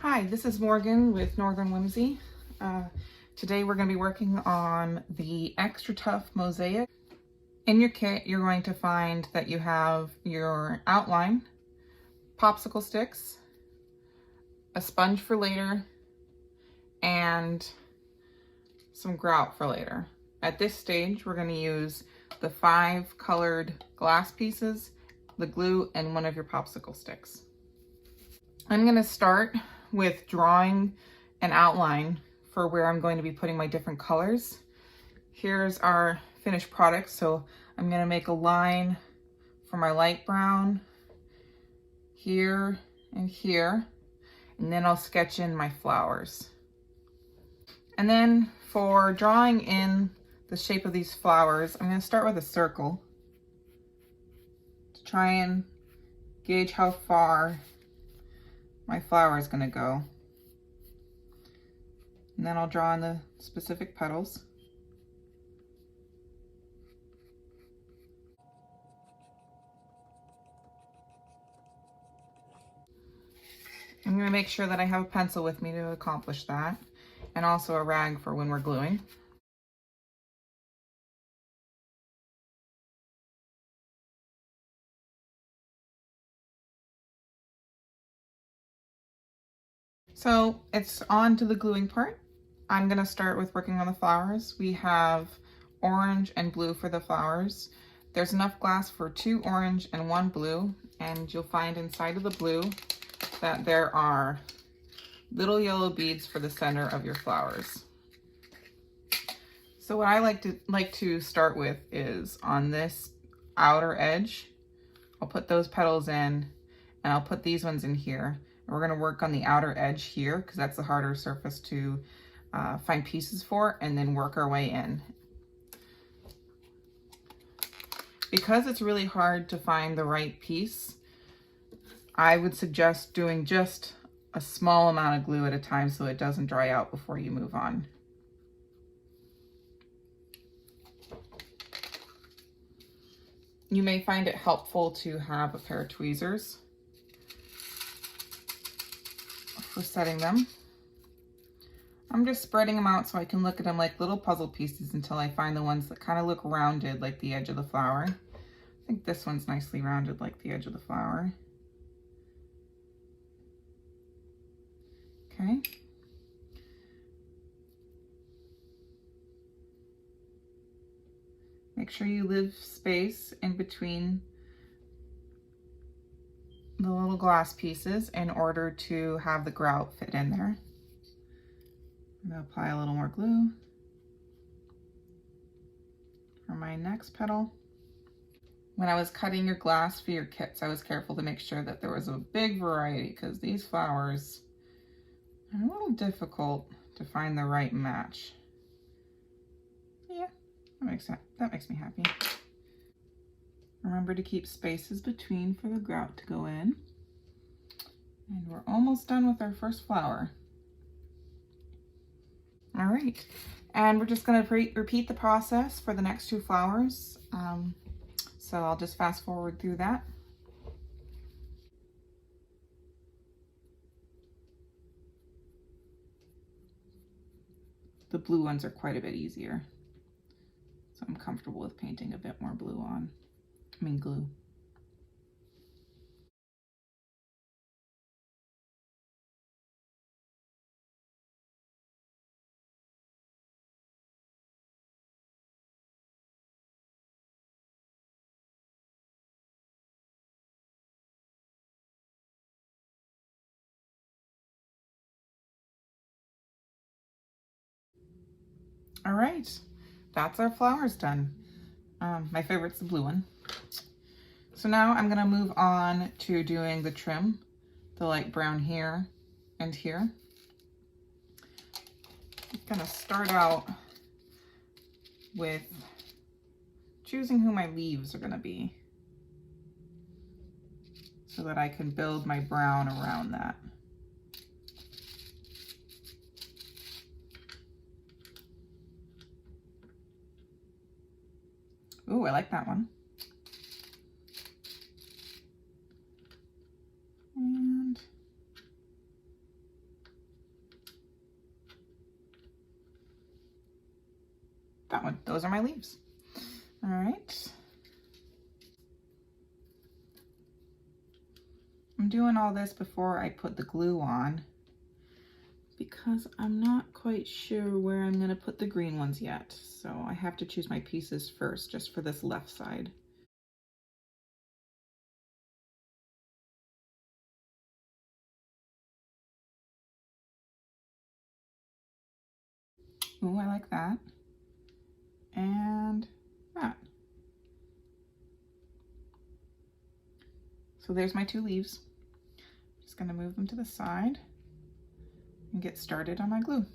Hi, this is Morgan with Northern Whimsy. Today we're going to be working on the XTRATUF mosaic. In your kit, you're going to find that you have your outline, popsicle sticks, a sponge for later, and some grout for later. At this stage, we're going to use the 5 colored glass pieces, the glue, and one of your popsicle sticks. I'm going to start with drawing an outline for where I'm going to be putting my different colors. Here's our finished product. So I'm going to make a line for my light brown here and here, and then I'll sketch in my flowers. And then for drawing in the shape of these flowers, I'm going to start with a circle to try and gauge how far my flower is going to go. And then I'll draw in the specific petals. I'm going to make sure that I have a pencil with me to accomplish that, and also a rag for when we're gluing. So it's on to the gluing part. I'm going to start with working on the flowers. We have orange and blue for the flowers. There's enough glass for 2 orange and 1 blue, and you'll find inside of the blue that there are little yellow beads for the center of your flowers. So what I like to start with is on this outer edge. I'll put those petals in, and I'll put these ones in here. And we're going to work on the outer edge here because that's the harder surface to find pieces for, and then work our way in. Because it's really hard to find the right piece, I would suggest doing just a small amount of glue at a time so it doesn't dry out before you move on. You may find it helpful to have a pair of tweezers for setting them. I'm just spreading them out so I can look at them like little puzzle pieces until I find the ones that kind of look rounded like the edge of the flower. I think this one's nicely rounded like the edge of the flower. Okay. Make sure you leave space in between the little glass pieces in order to have the grout fit in there. I'm going to apply a little more glue for my next petal. When I was cutting your glass for your kits, I was careful to make sure that there was a big variety because these flowers are a little difficult to find the right match. Yeah, that makes me happy. Remember to keep spaces between for the grout to go in. And we're almost done with our first flower. All right, and we're just going to repeat the process for the next 2 flowers. So I'll just fast forward through that. The blue ones are quite a bit easier, so I'm comfortable with painting a bit more glue. All right, that's our flowers done. My favorite's the blue one. So now I'm gonna move on to doing the trim, the light brown here and here. I'm gonna start out with choosing who my leaves are gonna be so that I can build my brown around that. Ooh, I like that one. And that one. Those are my leaves. All right. I'm doing all this before I put the glue on because I'm not quite sure where I'm gonna put the green ones yet. So I have to choose my pieces first, just for this left side. Ooh, I like that. And that. So there's my 2 leaves. Just gonna move them to the side and get started on my glue.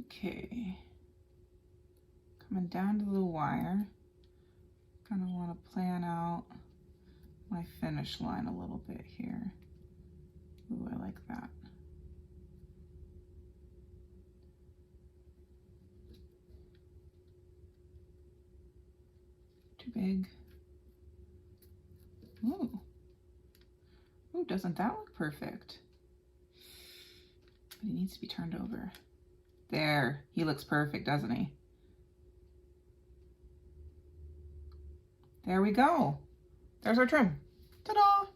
Okay, coming down to the wire, kind of want to plan out my finish line a little bit here. Ooh, I like that. Too big. Ooh. Ooh, doesn't that look perfect? But he needs to be turned over. There, he looks perfect, doesn't he? There we go. There's our trim. Ta-da!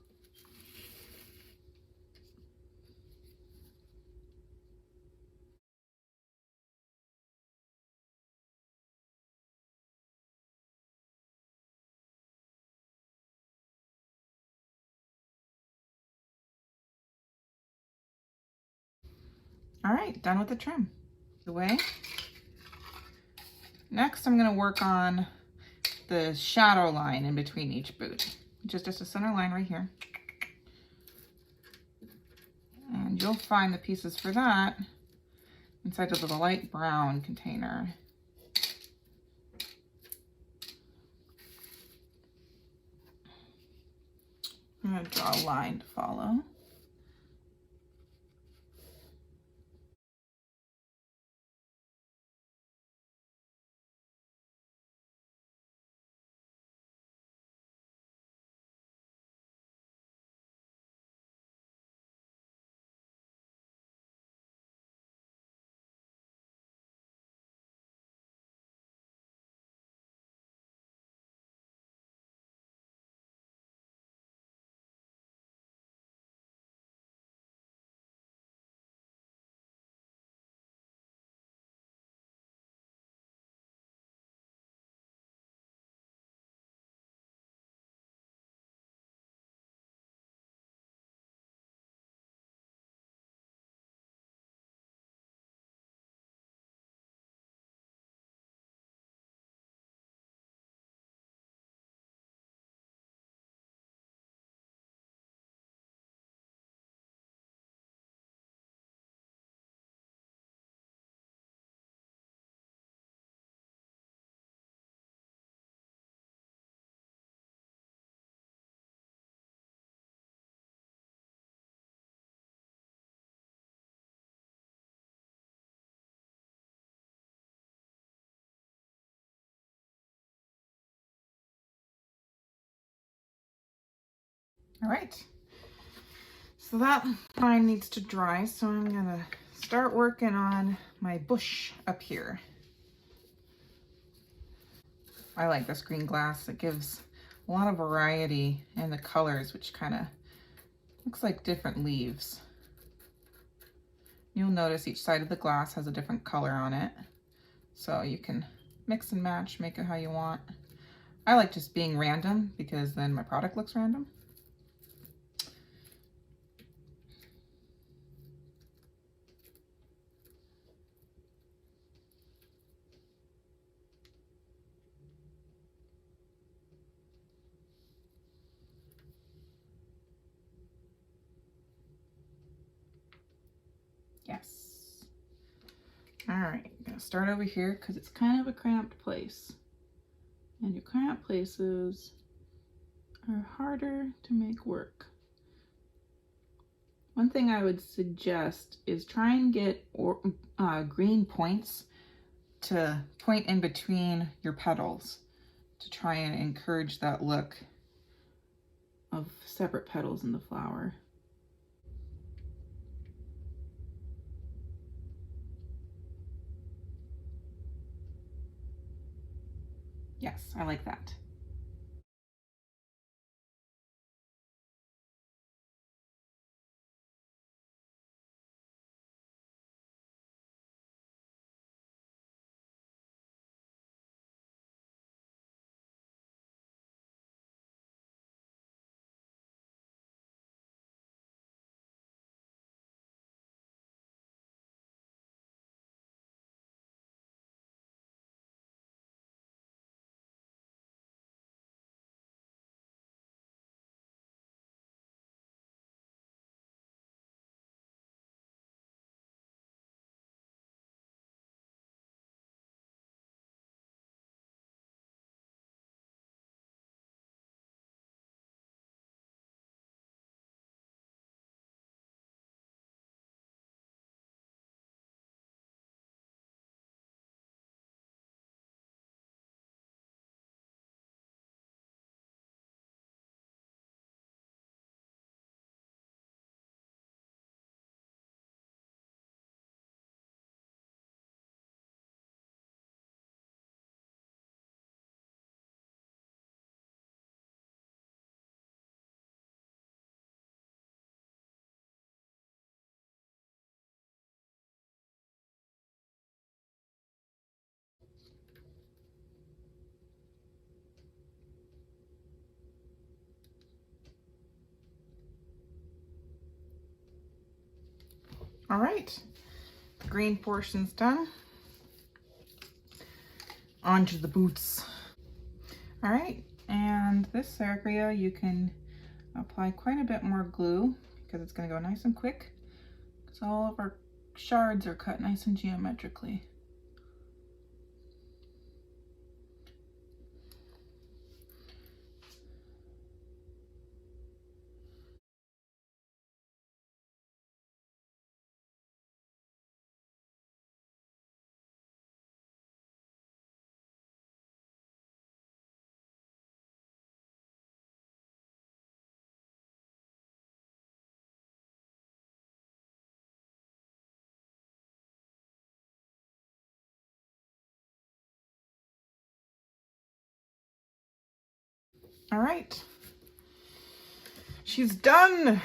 All right, done with the trim. Away. Next, I'm gonna work on the shadow line in between each boot, which is just a center line right here. And you'll find the pieces for that inside of the light brown container. I'm gonna draw a line to follow. All right, so that line needs to dry, so I'm gonna start working on my bush up here. I like this green glass. It gives a lot of variety in the colors, which kind of looks like different leaves. You'll notice each side of the glass has a different color on it. So you can mix and match, make it how you want. I like just being random because then my product looks random. Yes. All right, I'm gonna start over here because it's kind of a cramped place. And your cramped places are harder to make work. One thing I would suggest is try and get green points to point in between your petals to try and encourage that look of separate petals in the flower. Yes, I like that. All right, the green portion's done. On to the boots. All right, and this area you can apply quite a bit more glue because it's going to go nice and quick because all of our shards are cut nice and geometrically. All right, she's done.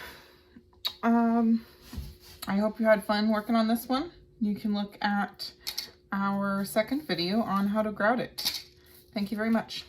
I hope you had fun working on this one. You can look at our second video on how to grout it. Thank you very much.